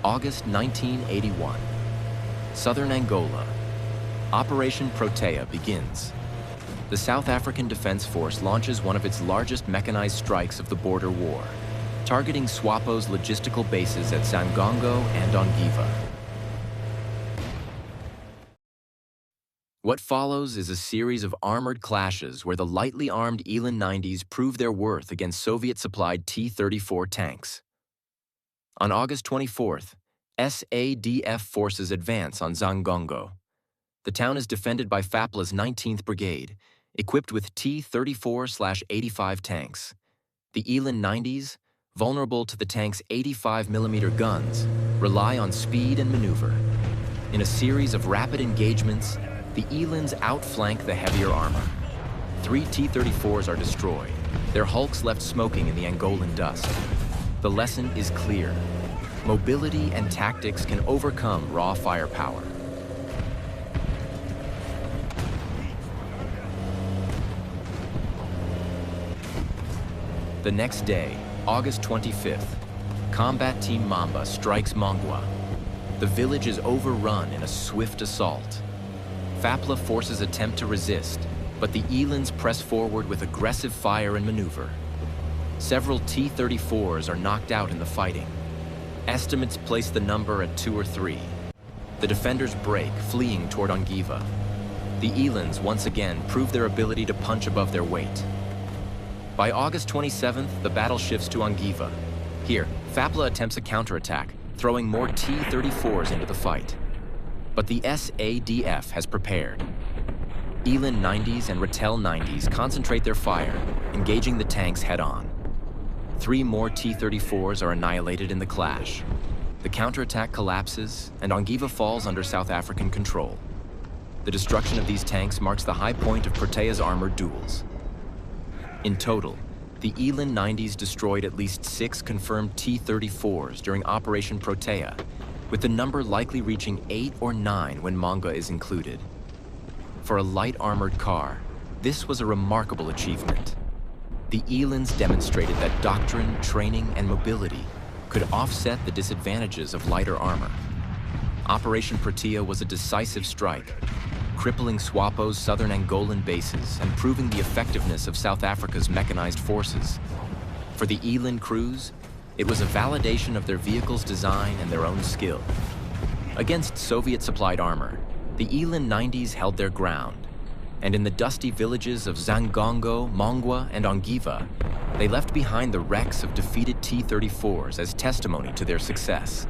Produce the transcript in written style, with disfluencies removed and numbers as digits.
August 1981. Southern Angola. Operation Protea begins. The South African Defense Force launches one of its largest mechanized strikes of the border war, targeting SWAPO's logistical bases at Sangongo and Angiva. What follows is a series of armored clashes where the lightly armed Eland 90s prove their worth against Soviet-supplied T-34 tanks. On August 24th, SADF forces advance on Sangongo. The town is defended by FAPLA's 19th Brigade, equipped with T-34/85 tanks. The Eland 90s, vulnerable to the tank's 85mm guns, rely on speed and maneuver. In a series of rapid engagements, the Elands outflank the heavier armor. 3 T-34s are destroyed, their hulks left smoking in the Angolan dust. The lesson is clear. Mobility and tactics can overcome raw firepower. The next day, August 25th, Combat Team Monga strikes Monga. The village is overrun in a swift assault. FAPLA forces attempt to resist, but the Elands press forward with aggressive fire and maneuver. Several T-34s are knocked out in the fighting. Estimates place the number at 2 or 3. The defenders break, fleeing toward Angiva. The Elands once again prove their ability to punch above their weight. By August 27th, the battle shifts to Angiva. Here, FAPLA attempts a counterattack, throwing more T-34s into the fight. But the SADF has prepared. Eland 90s and Ratel 90s concentrate their fire, engaging the tanks head-on. 3 more T-34s are annihilated in the clash. The counterattack collapses, and Angiva falls under South African control. The destruction of these tanks marks the high point of Protea's armored duels. In total, the Eland 90s destroyed at least 6 confirmed T-34s during Operation Protea, with the number likely reaching 8 or 9 when Monga is included. For a light armored car, this was a remarkable achievement. The Elands demonstrated that doctrine, training, and mobility could offset the disadvantages of lighter armor. Operation Protea was a decisive strike, crippling SWAPO's southern Angolan bases and proving the effectiveness of South Africa's mechanized forces. For the Eland crews, it was a validation of their vehicle's design and their own skill. Against Soviet-supplied armor, the Eland 90s held their ground, and in the dusty villages of Sangongo, Monga, and Angiva, they left behind the wrecks of defeated T-34s as testimony to their success.